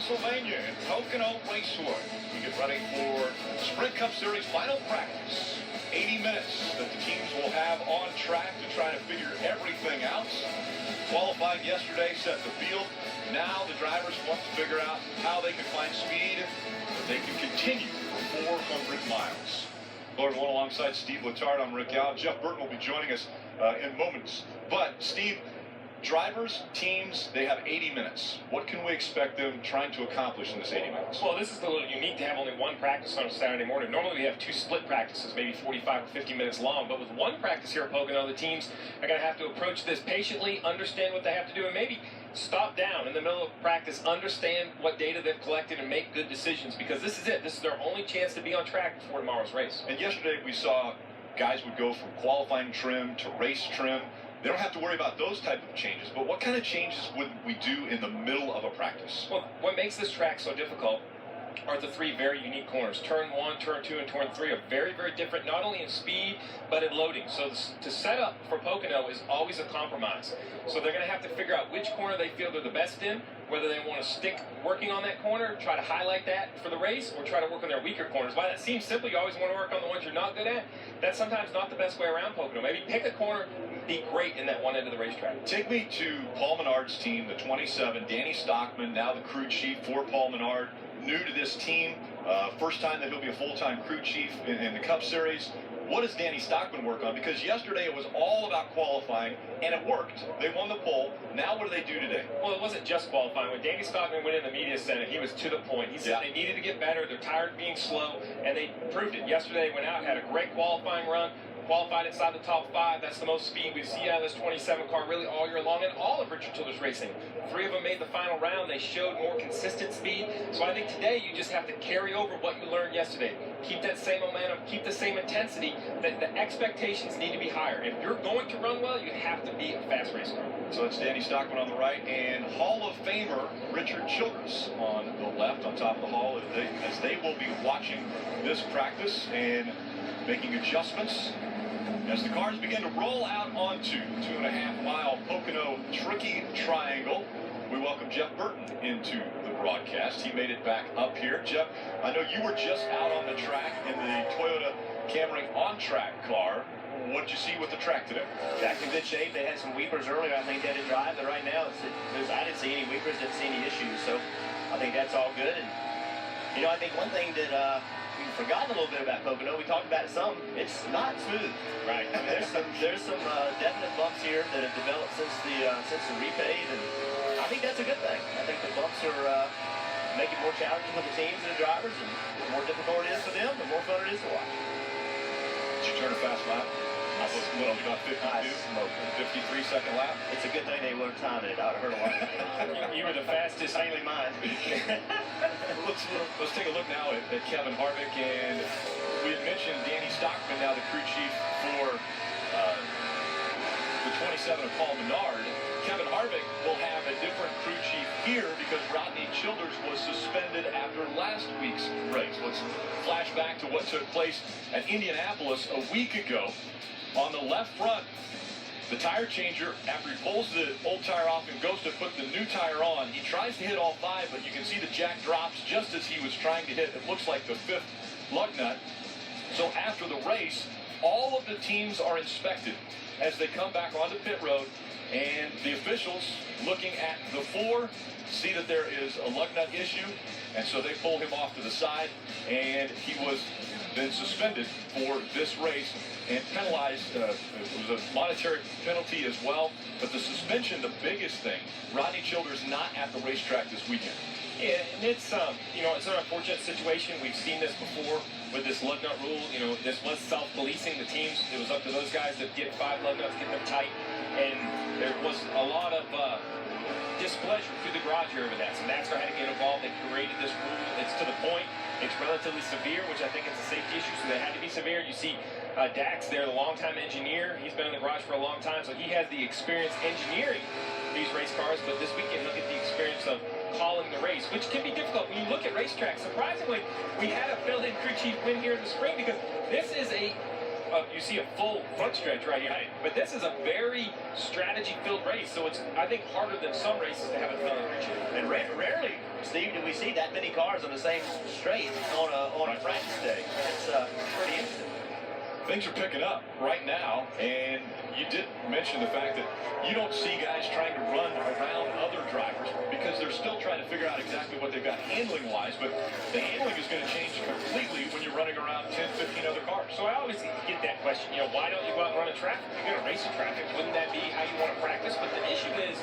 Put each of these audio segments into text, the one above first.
Pennsylvania in Pocono Raceway. We get ready for Sprint Cup Series final practice. 80 minutes that the teams will have on track to try to figure everything out. Qualified yesterday, set the field. Now the drivers want to figure out how they can find speed that they can continue for 400 miles. Hello everyone, alongside Steve Letard, I'm Rick Al. Jeff Burton will be joining us in moments. But Steve, drivers, teams, they have 80 minutes. What can we expect them trying to accomplish in this 80 minutes? Well, this is a little unique to have only one practice on a Saturday morning. Normally we have two split practices, maybe 45 or 50 minutes long. But with one practice here at Pocono, the teams are going to have to approach this patiently, understand what they have to do, and maybe stop down in the middle of practice, understand what data they've collected, and make good decisions, because this is it. This is their only chance to be on track before tomorrow's race. And yesterday we saw guys would go from qualifying trim to race trim. They don't have to worry about those type of changes, but what kind of changes would we do in the middle of a practice? Well, what makes this track so difficult are the three very unique corners. Turn 1, Turn 2, and Turn 3 are very, very different, not only in speed, but in loading. So to set up for Pocono is always a compromise. So they're going to have to figure out which corner they feel they're the best in, whether they want to stick working on that corner, try to highlight that for the race, or try to work on their weaker corners. While that seems simple, you always want to work on the ones you're not good at, that's sometimes not the best way around Pocono. Maybe pick a corner, be great in that one end of the racetrack. Take me to Paul Menard's team, the 27, Danny Stockman, now the crew chief for Paul Menard. New to this team, first time that he'll be a full-time crew chief in the Cup Series. What does Danny Stockman work on? Because yesterday it was all about qualifying, and it worked. They won the pole. Now what do they do today? Well, it wasn't just qualifying. When Danny Stockman went in the media center, he was to the point. He said they needed to get better. They're tired of being slow, and they proved it. Yesterday they went out, had a great qualifying run, qualified inside the top 5. That's the most speed we've seen out of this 27 car really all year long, and all of Richard Childress Racing. 3 of them made the final round. They showed more consistent speed. So I think today you just have to carry over what you learned yesterday. Keep that same momentum, keep the same intensity. The expectations need to be higher. If you're going to run well, you have to be a fast race car. So it's Danny Stockman on the right and Hall of Famer Richard Childress on the left, on top of the hall, as they will be watching this practice and making adjustments as the cars begin to roll out onto the 2.5-mile Pocono Tricky Triangle. We welcome Jeff Burton into the broadcast. He made it back up here. Jeff, I know you were just out on the track in the Toyota Camry on-track car. What did you see with the track today? Track's in good shape. They had some weepers earlier. I think they had to drive, but right now I didn't see any weepers, didn't see any issues. So I think that's all good. And you know, I think one thing that we've forgotten a little bit about Pocono, we talked about it some, it's not smooth. Right. I mean, there's some definite bumps here that have developed since the repave, and I think that's a good thing. I think the bumps are making it more challenging for the teams and the drivers, and the more difficult it is for them, the more fun it is to watch. Did you turn a fast lap? I was about 52, 53-second lap. It's a good thing they weren't timing it. I would have heard a lot of things. You were the fastest. Mainly mine. Let's take a look now at Kevin Harvick, and we had mentioned Danny Stockman, now the crew chief for the 27 of Paul Menard. Kevin Harvick will have a different crew chief here because Rodney Childers was suspended after last week's race. Let's flash back to what took place at Indianapolis a week ago. On the left front, the tire changer, after he pulls the old tire off and goes to put the new tire on, he tries to hit all 5, but you can see the jack drops just as he was trying to hit, it looks like the 5th lug nut. So after the race, all of the teams are inspected as they come back onto pit road, and the officials looking at the 4 see that there is a lug nut issue, and so they pull him off to the side, and he was then suspended for this race and penalized. It was a monetary penalty as well, but the suspension, the biggest thing, Rodney Childers not at the racetrack this weekend. Yeah, and it's it's an unfortunate situation. We've seen this before with this lug nut rule. You know, this was self-policing. The teams, it was up to those guys to get 5 lug nuts, get them tight, and there was a lot of displeasure through the garage here over that. So NASCAR had to get involved. They created this rule. It's to the point. It's relatively severe, which I think is a safety issue, so they had to be severe. You see Dax there, the longtime engineer. He's been in the garage for a long time, so he has the experience engineering these race cars. But this weekend, look at the experience of calling the race, which can be difficult when you look at racetracks. Surprisingly, we had a filled-in crew chief win here in the spring because this is a you see a full front stretch right here. But this is a very strategy-filled race, so it's, I think, harder than some races to have a filler. And rarely, Steve, do we see that many cars on the same straight on a practice day. It's pretty interesting. Things are picking up right now, and you did mention the fact that you don't see guys trying to run around other drivers because they're still trying to figure out exactly what they've got handling-wise, but the handling is going to change completely when you're running around 10, 15 other cars. So I always get that question, why don't you go out and run in traffic? You're going to race in traffic. Wouldn't that be how you want to practice? But the issue is,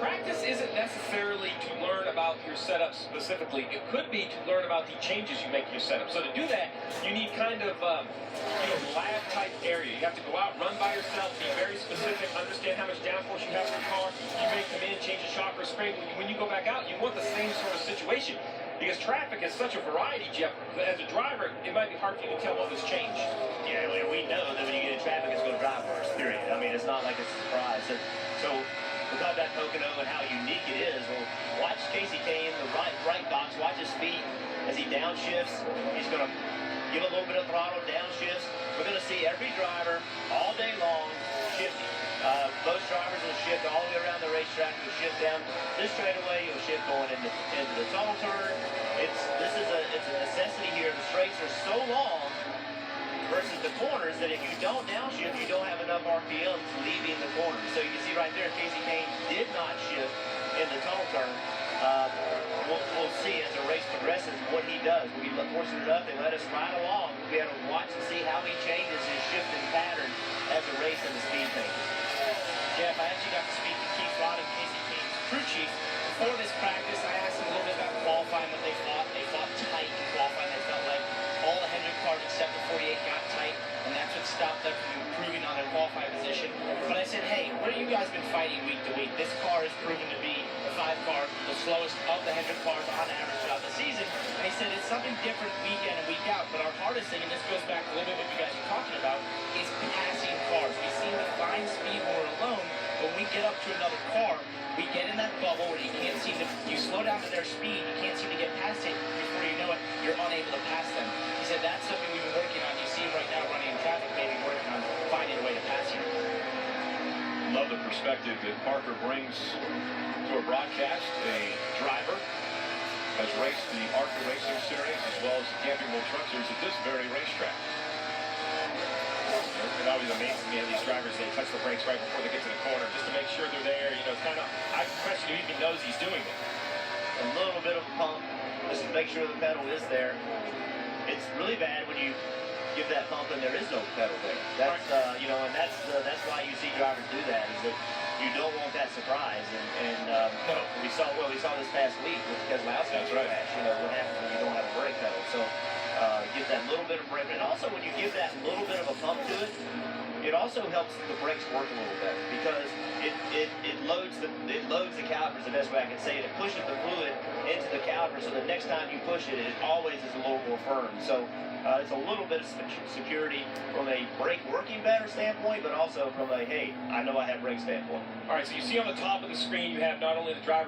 practice isn't necessarily to learn about your setup specifically. It could be to learn about the changes you make in your setup. So to do that, you need kind of, lab-type area. You have to go out, run by yourself, be very specific, understand how much downforce you have in your car. You may come in, change a shock or a spring. When you go back out, you want the same sort of situation. Because traffic is such a variety, Jeff. As a driver, it might be hard for you to tell what was changed. Yeah, we know that when you get in traffic, it's going to drive worse, period. I mean, it's not like it's a surprise. So because that Pocono and how unique it is, well, watch Casey Kane in the right box, watch his feet as he downshifts. He's going to give a little bit of throttle, downshifts. We're going to see every driver all day long shifting. Most drivers will shift all the way around the racetrack. You'll shift down this straightaway. You'll shift going into the tunnel turn. It's a necessity here. The straights are so long versus the corners that if you don't downshift, you don't have enough RPMs leaving the corners. So you can see right there, Casey Kane did not shift in the tunnel turn. We'll see as the race progresses what he does. We fortunate enough, they let us ride along. We had to watch and see how he changes his shifting pattern as the race and the speed changes. Jeff, I actually got to speak to Keith Rod and Casey Kane's crew chief. Before this practice, I asked them a little bit about qualifying, what they fought. They fought tight in qualifying. They felt like all the Hendrick cars except the 48 got tight, and that's what stopped them from improving on their qualifying position. But I said, hey, what have you guys been fighting week to week? This car has proven to be the 5 car, the slowest of the Hendrick cars on average throughout the season. And he said it's something different week in and week out, but our hardest thing, and this goes back a little bit what you guys are talking about, is passing cars. We seem to find speed when we're alone, but when we get up to another car, we get in that bubble where you can't seem to, you slow down to their speed, you can't seem to get past it. Before you know it, you're unable to pass them. He said that's something we've been working on. You see him right now running in traffic, maybe working on finding a way to pass you. Love the perspective that Parker brings to a broadcast. A driver has raced the ARCA Racing Series as well as the Camping World Truck Series at this very racetrack. It always amazes me how these drivers, they touch the brakes right before they get to the corner just to make sure they're there. It's kind of, I question who even knows he's doing it. A little bit of a pump just to make sure the pedal is there. It's really bad when you give that pump and there is no pedal there. That's and that's why you see drivers do that, is that you don't want that surprise. No, we saw this past week with Keselowski's crash. What happens when you don't have a brake pedal. So give that little bit of brake, and also when you give that little bit of a pump to it, it also helps the brakes work a little better because it loads the calipers the best way I can say it. It pushes the fluid into the caliper, so the next time you push it, it always is a little more firm. So it's a little bit of security from a brake working better standpoint, but also from a, hey, I know I have brake standpoint. All right, so you see on the top of the screen, you have not only the driver